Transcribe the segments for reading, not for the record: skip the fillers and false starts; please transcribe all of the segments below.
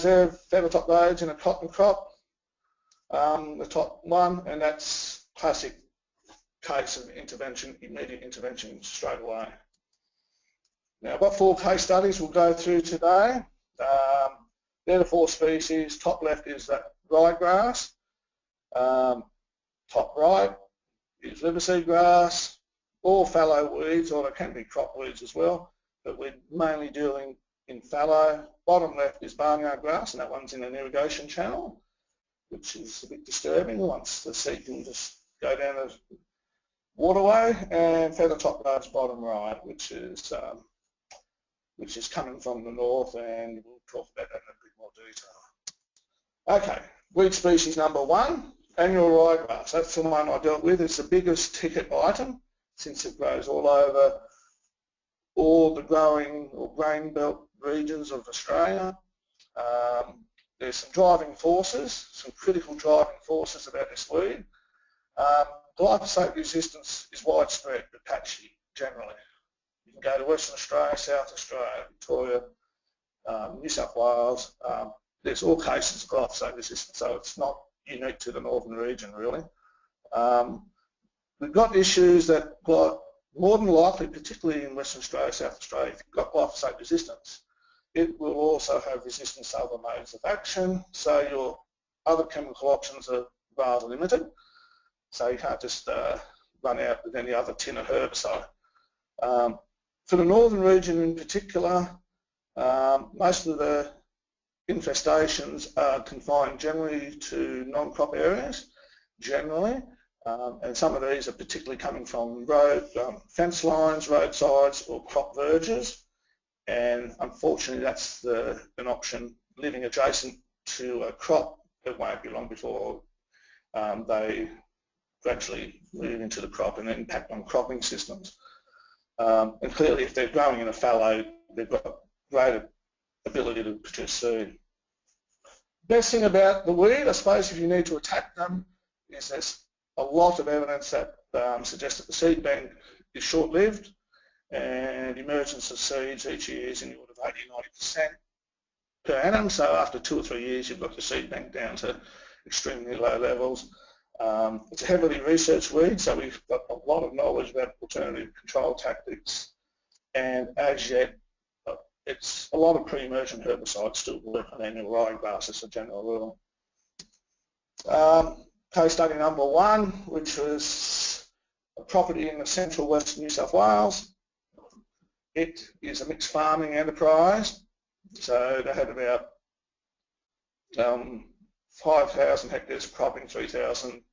there, feather top Rhodes in a cotton crop, the top one, and that's classic case of intervention, immediate intervention straight away. Now, I've got 4 case studies we'll go through today. They're the 4 species. Top left is that Ryegrass. Top right is Liverseed grass, or fallow weeds, or there can be crop weeds as well, but we're mainly dealing in fallow. Bottom left is barnyard grass, and that one's in an irrigation channel, which is a bit disturbing once the seed can just go down the waterway. And feather top Rhodes bottom right, which is coming from the north, and we'll talk about that in a bit more detail. Okay, weed species number 1, annual ryegrass. That's the one I dealt with. It's the biggest ticket item since it grows all over all the growing or grain belt regions of Australia. There's some driving forces, some critical driving forces about this weed. Glyphosate resistance is widespread but patchy generally. You can go to Western Australia, South Australia, Victoria, New South Wales. There's all cases of glyphosate resistance, so it's not unique to the northern region really. We've got issues that more than likely, particularly in Western Australia, South Australia, if you've got glyphosate resistance, it will also have resistance to other modes of action, so your other chemical options are rather limited. So you can't just run out with any other tin of herbicide. For the northern region in particular, most of the infestations are confined generally to non-crop areas, and some of these are particularly coming from fence lines, roadsides or crop verges, and unfortunately that's an option. Living adjacent to a crop, it won't be long before they gradually move into the crop and impact on cropping systems. And clearly if they're growing in a fallow, they've got greater ability to produce seed. Best thing about the weed, I suppose, if you need to attack them, is there's a lot of evidence that suggests that the seed bank is short-lived, and emergence of seeds each year is in the order of 80–90% per annum. So after 2 or 3 years, you've got your seed bank down to extremely low levels. It's a heavily researched weed, so we've got a lot of knowledge about alternative control tactics, and as yet, it's a lot of pre-emergent herbicides still work on annual ryegrass as a general rule. Case study number 1, which was a property in the central west New South Wales. It is a mixed farming enterprise, so they had about 5,000 hectares of cropping, 3,000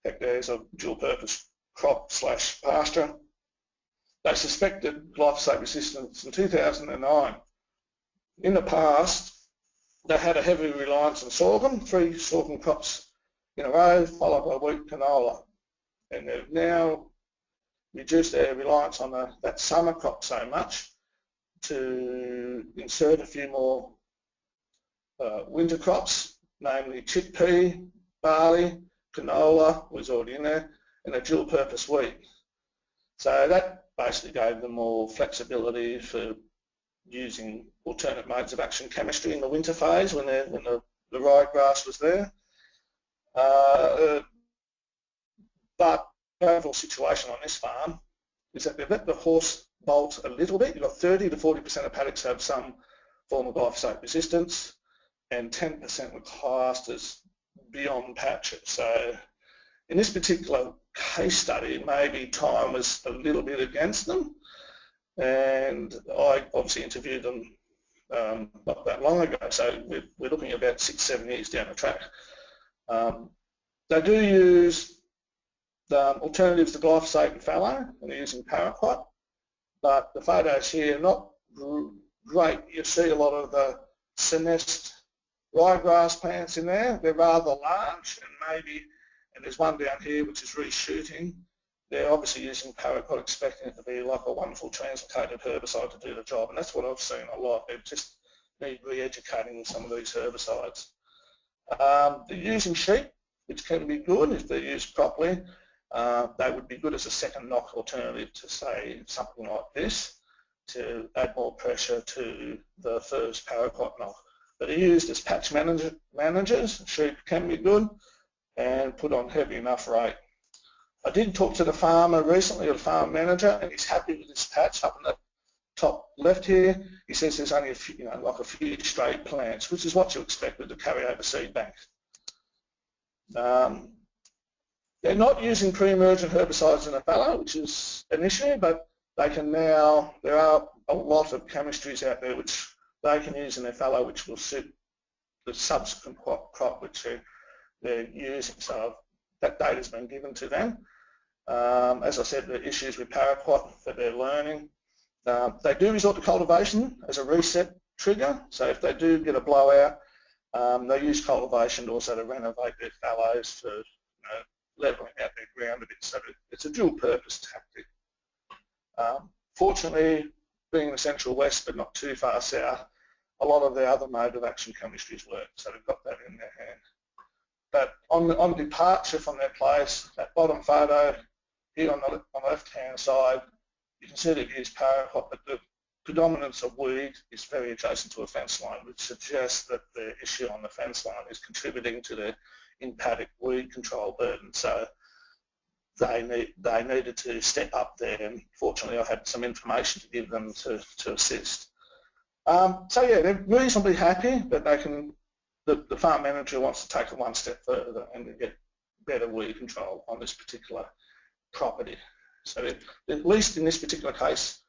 hectares of dual-purpose crop/pasture. They suspected glyphosate resistance in 2009. In the past, they had a heavy reliance on sorghum, 3 sorghum crops in a row, followed by wheat canola. And they've now reduced their reliance on that summer crop so much to insert a few more winter crops, namely chickpea, barley, canola was already in there, and a dual-purpose wheat. So that basically gave them more flexibility for using alternate modes of action chemistry in the winter phase when the ryegrass was there. But the overall situation on this farm is that they've let the horse bolt a little bit. You've got 30–40% of paddocks have some form of glyphosate resistance, and 10% were classed as beyond patches. So in this particular case study, maybe time was a little bit against them, and I obviously interviewed them not that long ago, so we're looking at about 6–7 years down the track. They do use the alternatives to glyphosate and fallow, and they're using paraquat, but the photos here are not great. You see a lot of the senesced ryegrass plants in there. They're rather large, and there's one down here which is reshooting. They're obviously using paraquat, expecting it to be like a wonderful translocated herbicide to do the job, and that's what I've seen a lot. They just need re-educating with some of these herbicides. They're using sheep, which can be good if they're used properly. They would be good as a second knock alternative to, say, something like this, to add more pressure to the first paraquat knock. but are used as patch managers. Sheep can be good and put on heavy enough rate. I did talk to the farmer recently, the farm manager, and he's happy with this patch up in the top left here. He says there's only a few, like a few straight plants, which is what you expect with the carryover seed bank. They're not using pre-emergent herbicides in the fallow, which is an issue, but they can now, there are a lot of chemistries out there which they can use in their fallow which will suit the subsequent crop which they're using. So that data has been given to them. As I said, the issues with paraquat that they're learning. They do resort to cultivation as a reset trigger. So if they do get a blowout, they use cultivation also to renovate their fallows for levelling out their ground a bit. So it's a dual purpose tactic. Fortunately, being in the central west but not too far south, a lot of the other mode of action chemistries work, so they've got that in their hand. But on departure from their place, that bottom photo here on the left-hand side, you can see they've used paraquat, but the predominance of weed is very adjacent to a fence line, which suggests that the issue on the fence line is contributing to the in-paddock weed control burden. So they needed to step up there, and fortunately I had some information to give them to assist. So yeah, they're reasonably happy, but they can. The farm manager wants to take it one step further and to get better weed control on this particular property. So at least in this particular case,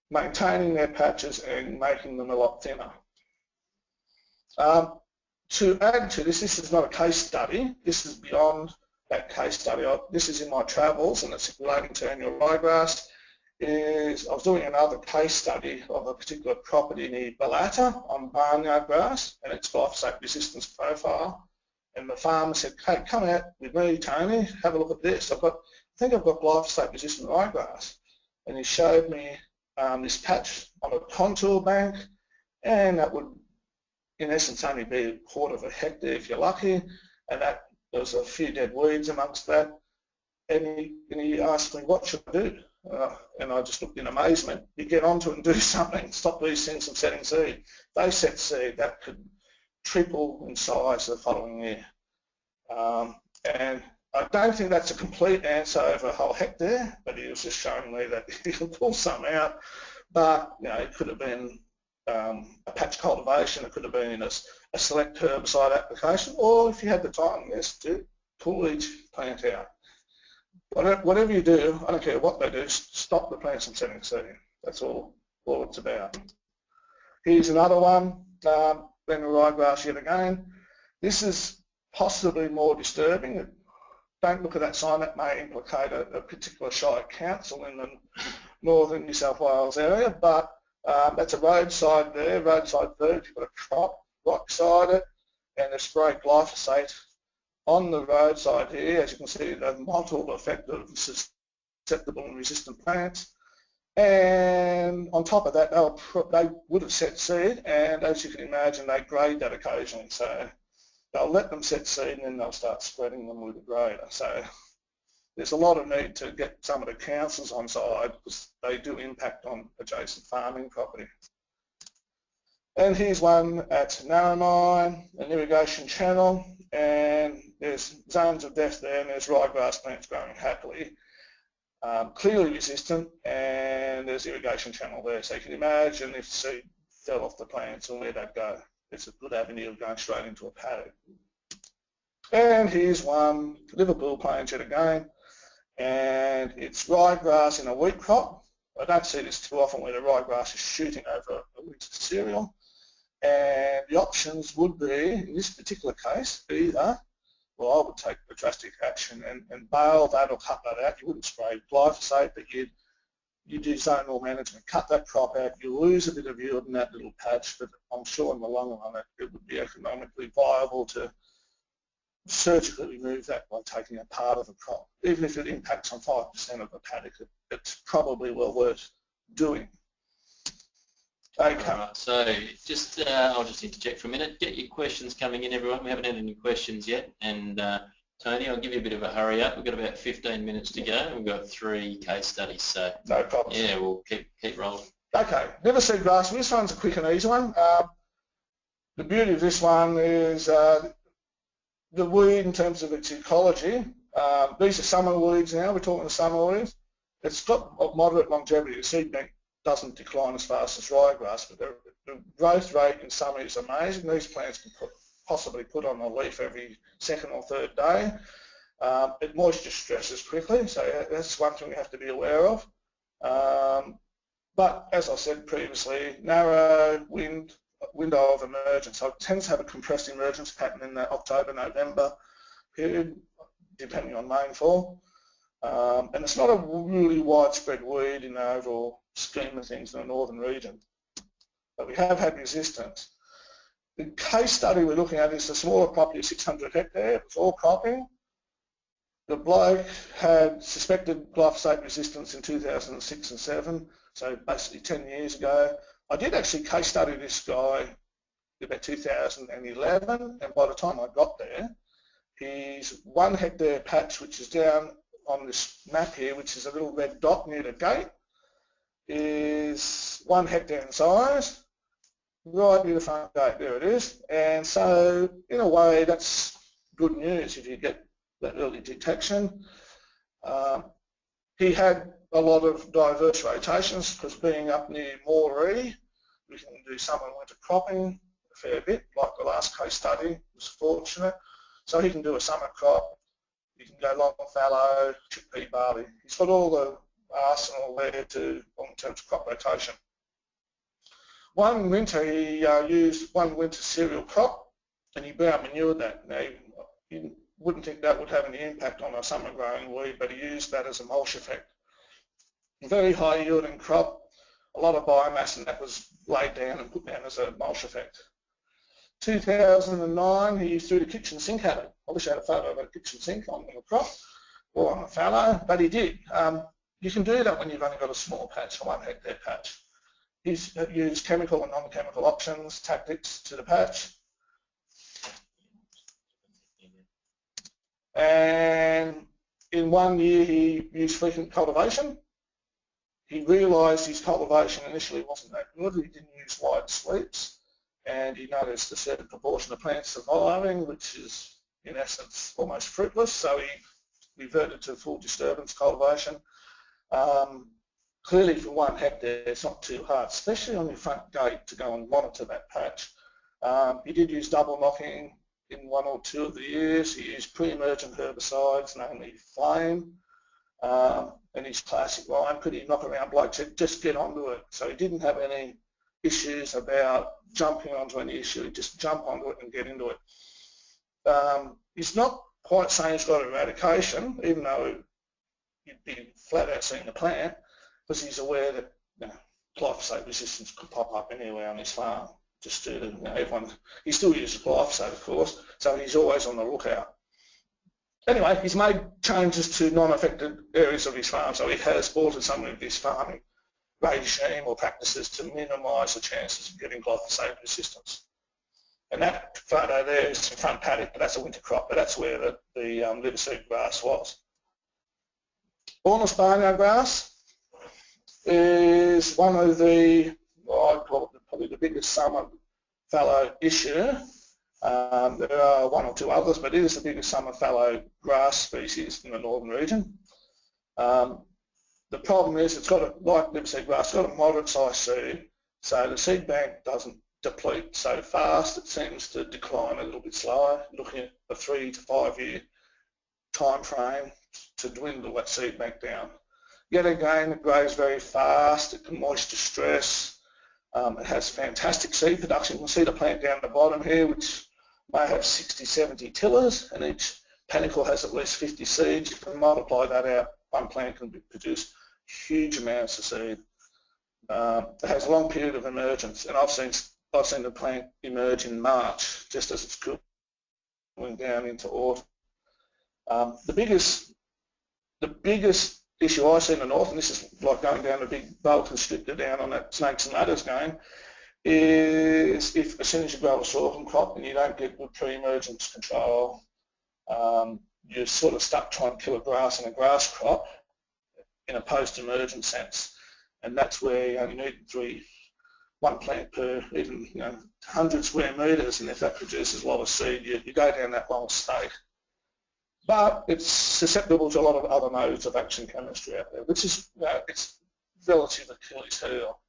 maintaining their patches and making them a lot thinner. To add to this, this is not a case study. This is beyond that case study. This is in my travels, and it's relating to annual ryegrass. I was doing another case study of a particular property near Balata on barnyard grass and its glyphosate resistance profile. And the farmer said, "Hey, come out with me, Tony, have a look at this. I think I've got glyphosate resistant ryegrass." And he showed me this patch on a contour bank, and that would in essence only be a quarter of a hectare if you're lucky, and that there was a few dead weeds amongst that. And he asked me, "What should I do?" And I just looked in amazement. You get onto it and do something. Stop these things from setting seed. If they set seed, that could triple in size the following year. And I don't think that's a complete answer over a whole hectare, but he was just showing me that he can pull some out. But it could have been a patch cultivation, it could have been a select herbicide application, or if you had the time, yes, to pull each plant out. Whatever you do, I don't care what they do, stop the plants from setting seed. That's all it's about. Here's another one, then ryegrass yet again. This is possibly more disturbing. Don't look at that sign, that may implicate a particular shire council in the northern New South Wales area, but that's a roadside there, roadside bird. You've got a crop right beside it, and they spray glyphosate on the roadside here. As you can see, the mottled effect of susceptible and resistant plants. And on top of that, they would have set seed, and as you can imagine, they grade that occasionally. So they'll let them set seed, and then they'll start spreading them with a grader. So there's a lot of need to get some of the councils on side because they do impact on adjacent farming property. And here's one at Narromine, an irrigation channel, and there's zones of death there, and there's ryegrass plants growing happily, clearly resistant, and there's irrigation channel there. So you can imagine if seed fell off the plants and where they'd go. It's a good avenue of going straight into a paddock. And here's one, Liverpool plains yet again, and it's ryegrass in a wheat crop. I don't see this too often where the ryegrass is shooting over a winter cereal. And the options would be, in this particular case, either, well, I would take the drastic action and bale that or cut that out. You wouldn't spray glyphosate, but you do zonal management, cut that crop out, you lose a bit of yield in that little patch, but I'm sure in the long run it would be economically viable to surgically remove that by taking a part of the crop. Even if it impacts on 5% of the paddock, it's probably well worth doing. Okay. All right, so I'll just interject for a minute. Get your questions coming in, everyone. We haven't had any questions yet, and Tony, I'll give you a bit of a hurry up. We've got about 15 minutes to go. We've got 3 case studies, so no problem. Yeah, we'll keep rolling. Okay, Liverseed grass. This one's a quick and easy one. The beauty of this one is the weed in terms of its ecology. These are summer weeds now, we're talking summer weeds. It's got a moderate longevity. The Seedbank doesn't decline as fast as Ryegrass, but the growth rate in summer is amazing. These plants can possibly put on a leaf every second or third day. It moisture stresses quickly, so that's one thing we have to be aware of. But as I said previously, narrow window of emergence. So it tends to have a compressed emergence pattern in the October-November period, depending on rainfall. And it's not a really widespread weed in the overall scheme of things in the northern region. But we have had resistance. The case study we're looking at is a smaller property of 600 hectare. It was all cropping. The bloke had suspected glyphosate resistance in 2006 and 7, so basically 10 years ago. I did actually case study this guy about 2011, and by the time I got there, his 1 hectare patch, which is down on this map here, which is a little red dot near the gate, is 1 hectare in size, right near the front gate. There it is. And so, in a way, that's good news if you get that early detection. He had a lot of diverse rotations because being up near Moree, we can do summer and winter cropping a fair bit, like the last case study was fortunate. So he can do a summer crop, he can go long fallow, chickpea, barley. He's got all the arsenal there to in terms of crop rotation. One winter he used 1 winter cereal crop and he brown manured that. Now you wouldn't think that would have any impact on a summer growing weed, but he used that as a mulch effect. Very high yielding crop, a lot of biomass, and that was laid down and put down as a mulch effect. 2009 he threw the kitchen sink at it. I wish I had a photo of a kitchen sink on the crop or on a fallow, but he did. You can do that when you've only got a small patch, a 1 hectare patch. He's used chemical and non-chemical options, tactics to the patch. And in 1 year he used frequent cultivation. He realised his cultivation initially wasn't that good. He didn't use wide sweeps, and he noticed a certain proportion of plants surviving, which is in essence almost fruitless, so he reverted to full disturbance cultivation. Clearly for 1 hectare it's not too hard, especially on your front gate, to go and monitor that patch. He did use double knocking in 1 or 2 of the years. He used pre-emergent herbicides, namely flame, and his classic line, pretty knock around bloke, said just get onto it. So he didn't have any issues about jumping onto any issue, he'd just jump onto it and get into it. He's not quite saying he's got eradication, even though you'd be flat out seeing the plant, because he's aware that glyphosate resistance could pop up anywhere on his farm. Just due to everyone, he still uses glyphosate, of course, so he's always on the lookout. Anyway, he's made changes to non-affected areas of his farm, so he has altered some of his farming regime or practices to minimise the chances of getting glyphosate resistance. And that photo there is the front paddock, but that's a winter crop, but that's where the Liverseed grass was. Awnless barnyard grass is one of the, I'd call it probably the biggest summer fallow issue. There are 1 or 2 others, but it is the biggest summer fallow grass species in the northern region. The problem is it's got, like Liverseed grass, it's got a moderate sized seed, so the seed bank doesn't deplete so fast. It seems to decline a little bit slower, looking at a 3 to 5 year time frame to dwindle that seed bank down. Yet again, it grows very fast, it can moisture stress, it has fantastic seed production. You can see the plant down the bottom here, which may have 60, 70 tillers, and each panicle has at least 50 seeds. You can multiply that out, one plant can produce huge amounts of seed. It has a long period of emergence, and I've seen the plant emerge in March, just as it's cooling down into autumn. The biggest issue I see in the north, and this is like going down a big boa constrictor down on that snakes and ladders game, is if as soon as you grow a sorghum crop and you don't get good pre-emergence control, you're sort of stuck trying to kill a grass in a grass crop in a post-emergent sense, and that's where you need 3 one plant per even 100 square metres, and if that produces a lot of seed, you go down that long state. But it's susceptible to a lot of other modes of action chemistry out there, which is it's relative Achilles heel.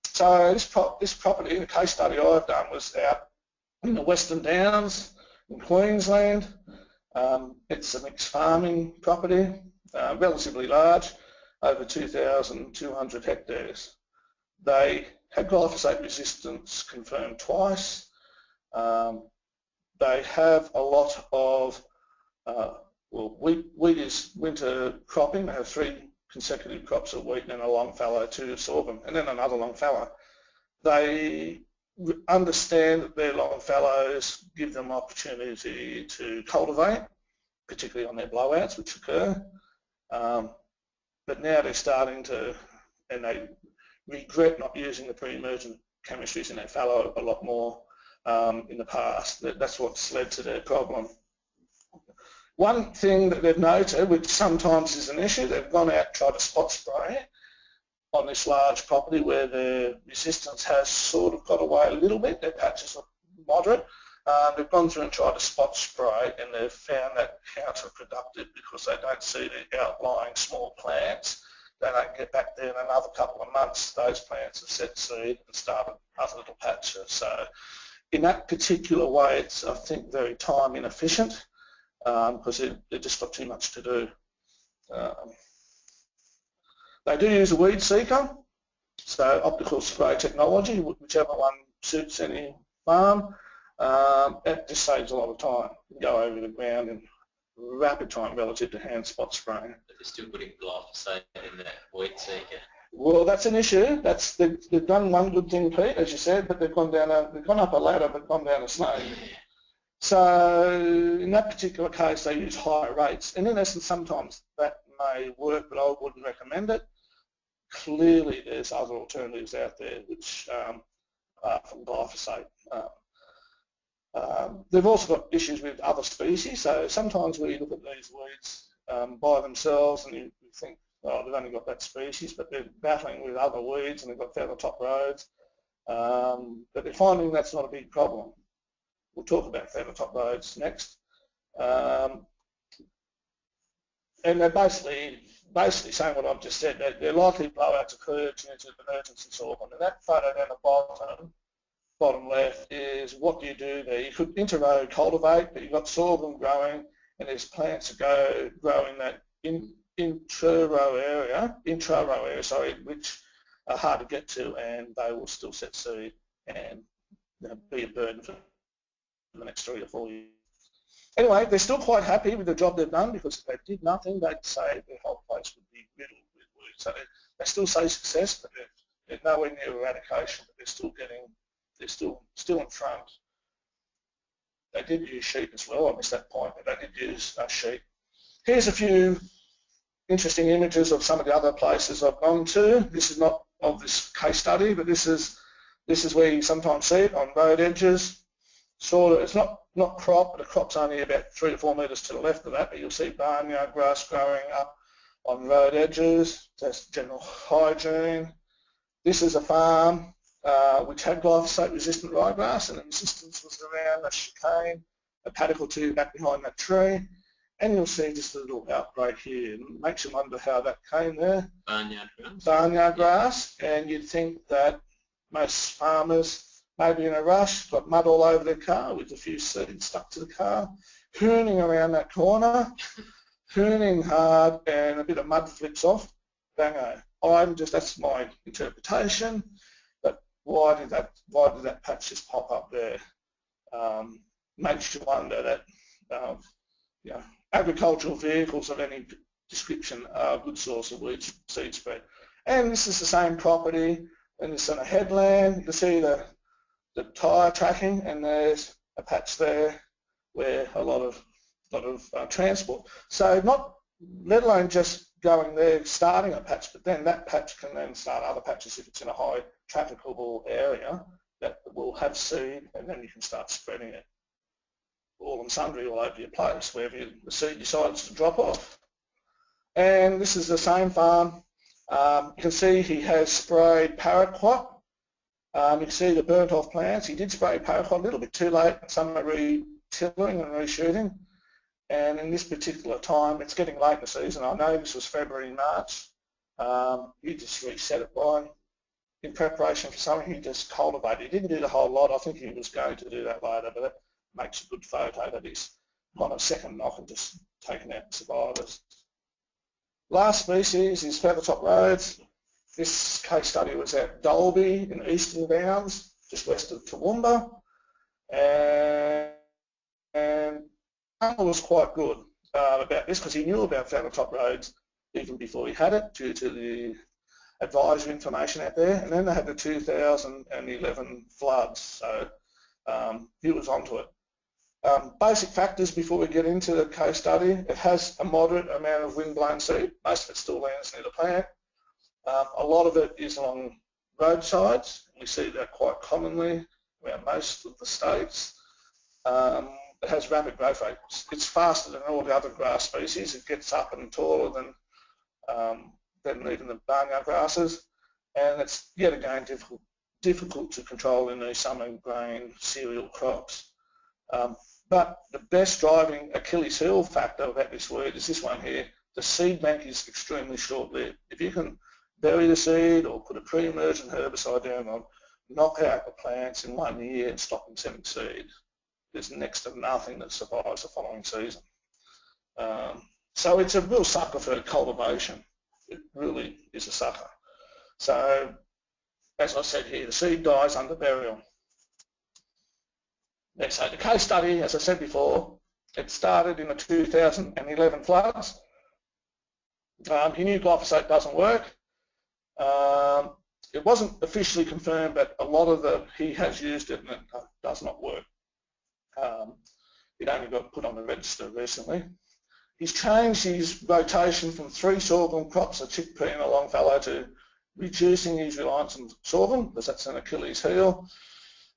So this property, the case study I've done, was out in the Western Downs in Queensland. It's a mixed farming property, relatively large, over 2,200 hectares. They had glyphosate resistance confirmed twice. They have a lot of, wheat is winter cropping. They have 3 consecutive crops of wheat and then a long fallow, 2 of sorghum, and then another long fallow. They understand that their long fallows give them opportunity to cultivate, particularly on their blowouts, which occur. But now they're starting to, and they regret not using the pre-emergent chemistries in their fallow a lot more in the past. That's what's led to their problem. One thing that they've noted, which sometimes is an issue, they've gone out and tried to spot spray on this large property where their resistance has sort of got away a little bit. Their patches are moderate. They've gone through and tried to spot spray, and they've found that counterproductive because they don't see the outlying small plants. They don't get back there in another couple of months. Those plants have set seed and started other little patches. So in that particular way, it's, I think, very time inefficient because they've just got too much to do. They do use a weed seeker, so optical spray technology, whichever one suits any farm. That just saves a lot of time. You can go over the ground in rapid time relative to hand spot spraying. But they're still putting glyphosate in that weed seeker. Well, that's an issue. They've done one good thing, Pete, as you said, but they've gone up a ladder but gone down a snake. So in that particular case, they use higher rates, and in essence, sometimes that may work, but I wouldn't recommend it. Clearly, there's other alternatives out there which are from glyphosate. They've also got issues with other species, so sometimes we look at these weeds by themselves and you think, oh, they've only got that species, but they're battling with other weeds and they've got feather top Rhodes, but they're finding that's not a big problem. We'll talk about feather top Rhodes next. And they're basically saying what I've just said. They're likely blowouts occur due to emergency sorghum. And that photo down the bottom left is what do you do there. You could inter-row cultivate, but you've got sorghum growing and there's plants that grow in that intra-row area, which are hard to get to, and they will still set seed and be a burden for the next 3 or 4 years. Anyway, they're still quite happy with the job they've done because if they did nothing, they'd say their whole place would be riddled with weeds. So they still say success, but they're nowhere near eradication, but they're still in front. They did use sheep as well. I missed that point, but they did use sheep. Here's a few interesting images of some of the other places I've gone to. This is not of this case study, but this is where you sometimes see it on road edges. Sort of, it's not crop, but the crop's only about 3 to 4 metres to the left of that, but you'll see barnyard grass growing up on road edges. That's general hygiene. This is a farm which had glyphosate-resistant ryegrass, and the resistance was around the chicane, a paddock or 2 back behind that tree. And you'll see just a little outbreak here. It makes you wonder how that came there. Barnyard grass. Barnyard grass, and you'd think that most farmers, maybe in a rush, got mud all over their car with a few seeds stuck to the car, hooning around that corner, hooning hard, and a bit of mud flips off, bango. That's my interpretation, but why did that patch just pop up there? Makes you wonder that agricultural vehicles of any description are a good source of weed seed spread. And this is the same property, and it's on a headland. You can see the tyre tracking, and there's a patch there where a lot of transport. So let alone just going there, starting a patch, but then that patch can then start other patches if it's in a high trafficable area that will have seed, and then you can start spreading it all and sundry all over your place, wherever the seed decides to drop off. And this is the same farm You can see he has sprayed paraquat. You can see the burnt off plants. He did spray paraquat a little bit too late, some are re-tilling and reshooting. And in this particular time, it's getting late in the season. I know this was February, March. He just reset it by, in preparation for summer, he just cultivated. He didn't do the whole lot. I think he was going to do that later, but it makes a good photo that he's on a second knock and just taken out survivors. Last species is feathertop Rhodes. This case study was at Dalby in Eastern Downs, just west of Toowoomba, and Arnold was quite good about this because he knew about feathertop Rhodes even before he had it due to the advisory information out there, and then they had the 2011 floods, so he was onto it. Basic factors before we get into the case study: it has a moderate amount of wind-blown seed. Most of it still lands near the plant. A lot of it is along roadsides. We see that quite commonly around most of the states. It has rapid growth rate. It's faster than all the other grass species. It gets up and taller than even the barnyard grasses, and it's yet again difficult to control in these summer grain cereal crops. But the best driving Achilles heel factor about this weed is this one here. The seed bank is extremely short-lived. If you can bury the seed or put a pre-emergent herbicide down on, knock out the plants in 1 year and stop them sending seed, there's next to nothing that survives the following season. So it's a real sucker for cultivation. It really is a sucker. So, as I said here, the seed dies under burial. Next, so the case study, as I said before, it started in the 2011 floods. He knew glyphosate doesn't work. It wasn't officially confirmed, but a lot of he has used it and it does not work. It only got put on the register recently. He's changed his rotation from 3 sorghum crops, a chickpea and a long fallow, to reducing his reliance on sorghum, because that's an Achilles heel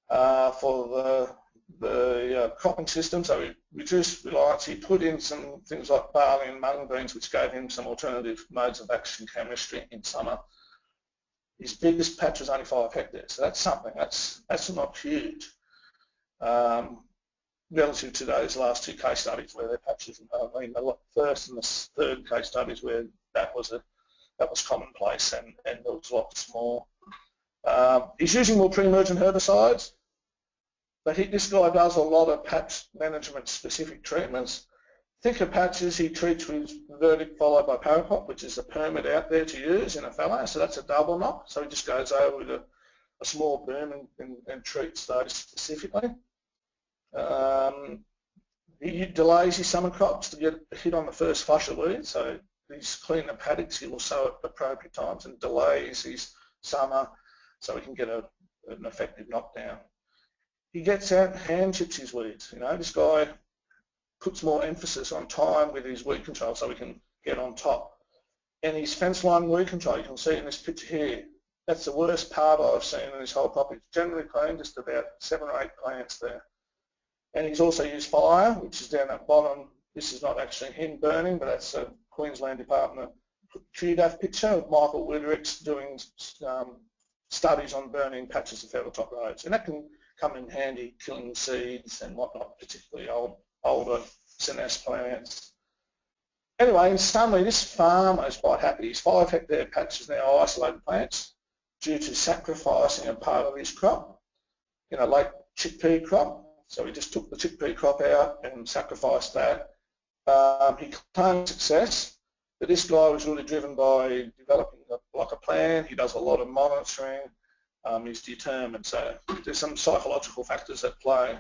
for the cropping system. So he reduced reliance. He put in some things like barley and mung beans, which gave him some alternative modes of action chemistry in summer. His biggest patch was only 5 hectares, so that's something. That's not huge. Relative to those last 2 case studies where their patches, I mean, the first and the third case studies where that was commonplace and there was lots more. He's using more pre-emergent herbicides, but this guy does a lot of patch management specific treatments. Thicker patches he treats with verdict followed by paraquat, which is a permit out there to use in a fallow, so that's a double knock. So he just goes over with a small boom and treats those specifically. He delays his summer crops to get a hit on the first flush of weeds, so these cleaner paddocks he will sow at appropriate times and delays his summer so he can get an effective knockdown. He gets out and hand chips his weeds. You know, this guy puts more emphasis on time with his weed control so he can get on top. And his fence line weed control, you can see in this picture here, that's the worst part I've seen in this whole property. It's generally clean, just about 7 or 8 plants there. And he's also used fire, which is down at bottom. This is not actually him burning, but that's a Queensland Department QDAF picture of Michael Wiedericks doing studies on burning patches of feathertop Rhodes. And that can come in handy killing seeds and whatnot, particularly older senescent plants. Anyway, in summary, this farmer is quite happy. His 5 hectare patch is now isolated plants due to sacrificing a part of his crop, you know, late chickpea crop. So he just took the chickpea crop out and sacrificed that. He claimed success, but this guy was really driven by developing a plan. He does a lot of monitoring. He's determined. So there's some psychological factors at play